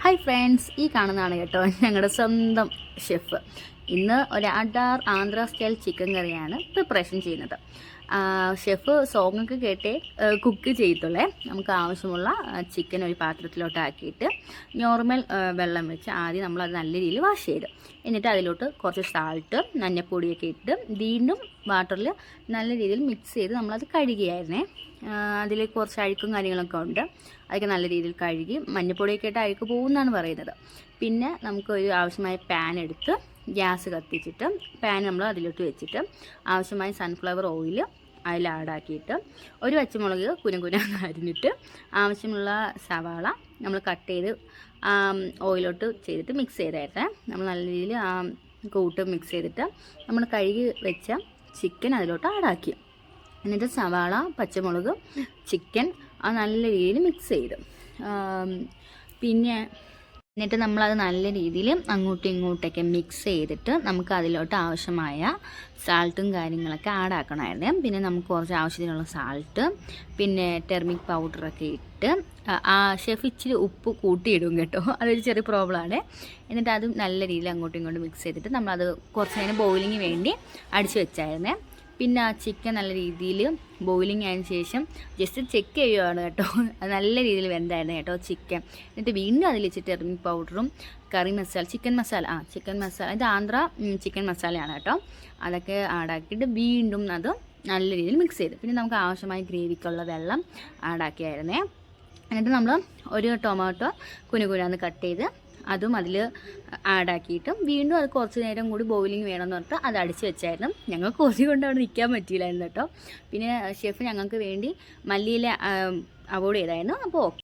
Hi friends, ഈ കാണുന്നതാണ് കേട്ടോ ഞങ്ങളുടെ സ്വന്തം ഷെഫ്. ഇന്ന് ഒരു അഡാർ ആന്ധ്ര സ്റ്റൈൽ ചിക്കൻ കറിയാണ് പ്രിപ്പറേഷൻ ചെയ്യുന്നത്. ഷെഫ് സോങ്ങൊക്കെ കേട്ടേ കുക്ക് ചെയ്യത്തുള്ളേ. നമുക്ക് ആവശ്യമുള്ള ചിക്കൻ ഒരു പാത്രത്തിലോട്ട് ആക്കിയിട്ട് നോർമൽ വെള്ളം വെച്ച് ആദ്യം നമ്മളത് നല്ല രീതിയിൽ വാഷ് ചെയ്ത്, എന്നിട്ട് അതിലോട്ട് കുറച്ച് സാൾട്ട് മഞ്ഞപ്പൊടിയൊക്കെ ഇട്ട് വീണ്ടും വാട്ടറിൽ നല്ല രീതിയിൽ മിക്സ് ചെയ്ത് നമ്മളത് കഴുകിയായിരുന്നേ. അതിൽ കുറച്ച് അഴുക്കും കാര്യങ്ങളൊക്കെ ഉണ്ട്, അതൊക്കെ നല്ല രീതിയിൽ കഴുകി മഞ്ഞപ്പൊടിയൊക്കെ ഇട്ട് അഴുക്ക് പോകുമെന്നാണ് പറയുന്നത്. പിന്നെ നമുക്കൊരു ആവശ്യമായ പാൻ എടുത്ത് ഗ്യാസ് കത്തിച്ചിട്ട് പാൻ നമ്മൾ അതിലോട്ട് വെച്ചിട്ട് ആവശ്യമായ സൺഫ്ലവർ ഓയിൽ അതിൽ ആഡാക്കിയിട്ട് ഒരു പച്ചമുളക് കുനുകുനാന്ന് അരിഞ്ഞിട്ട് ആവശ്യമുള്ള സവാള നമ്മൾ കട്ട് ചെയ്ത് ഓയിലോട്ട് ചെയ്തിട്ട് മിക്സ് ചെയ്തായിരുന്നേ. നമ്മൾ നല്ല രീതിയിൽ ആ കൂട്ട് മിക്സ് ചെയ്തിട്ട് നമ്മൾ കഴുകി വെച്ച ചിക്കൻ അതിലോട്ട് ആഡാക്കി, എന്നിട്ട് സവാള പച്ചമുളക് ചിക്കൻ നല്ല രീതിയിൽ മിക്സ് ചെയ്ത് എന്നിട്ട് നമ്മളത് നല്ല രീതിയിൽ അങ്ങോട്ടും ഇങ്ങോട്ടൊക്കെ മിക്സ് ചെയ്തിട്ട് നമുക്ക് അതിലോട്ട് ആവശ്യമായ സാൾട്ടും കാര്യങ്ങളൊക്കെ ആഡാക്കണമായിരുന്നു. പിന്നെ നമുക്ക് കുറച്ച് ആവശ്യത്തിനുള്ള സാൾട്ട്, പിന്നെ ടെർമിക് പൗഡറൊക്കെ ഇട്ട് ഷെഫ് ഇച്ചിരി ഉപ്പ് കൂട്ടിയിടും കേട്ടോ, അതൊരു ചെറിയ പ്രോബ്ലമാണ്. എന്നിട്ട് അത് നല്ല രീതിയിൽ അങ്ങോട്ടും ഇങ്ങോട്ടും മിക്സ് ചെയ്തിട്ട് നമ്മളത് കുറച്ച് നേരം ബോയിലിങ്ങിന് വേണ്ടി അടിച്ച് വെച്ചായിരുന്നേ. പിന്നെ ആ ചിക്കൻ നല്ല രീതിയിൽ ബോയിലിംഗ് ആയതിനു ശേഷം ജസ്റ്റ് ചെക്ക് ചെയ്യുകയാണ് കേട്ടോ, അത് നല്ല രീതിയിൽ വെന്തായിരുന്നു കേട്ടോ ചിക്കൻ. എന്നിട്ട് വീണ്ടും അതിൽ ഇച്ചിരി ടെർമിക് പൗഡറും കറി മസാല ചിക്കൻ മസാല ഇത് ആന്ധ്ര ചിക്കൻ മസാലയാണ് കേട്ടോ, അതൊക്കെ ആഡാക്കിയിട്ട് വീണ്ടും അത് നല്ല രീതിയിൽ മിക്സ് ചെയ്ത് പിന്നെ നമുക്ക് ആവശ്യമായ ഗ്രേവിക്കുള്ള വെള്ളം ആഡാക്കിയായിരുന്നേ. എന്നിട്ട് നമ്മൾ ഒരു ടൊമാറ്റോ കുനുകുനാന്ന് കട്ട് ചെയ്ത് അതും അതിൽ ആഡാക്കിയിട്ടും വീണ്ടും അത് കുറച്ച് നേരം കൂടി ബോയിലിംഗ് വേണമെന്ന് പറഞ്ഞിട്ട് അത് അടിച്ച് വെച്ചായിരുന്നു. ഞങ്ങൾക്ക് കൊതി കൊണ്ട് അവിടെ നിൽക്കാൻ പറ്റിയില്ലായിരുന്നു കേട്ടോ. പിന്നെ ഷെഫ് ഞങ്ങൾക്ക് വേണ്ടി മല്ലിയില അവോയ്ഡ് ചെയ്തായിരുന്നു. അപ്പോൾ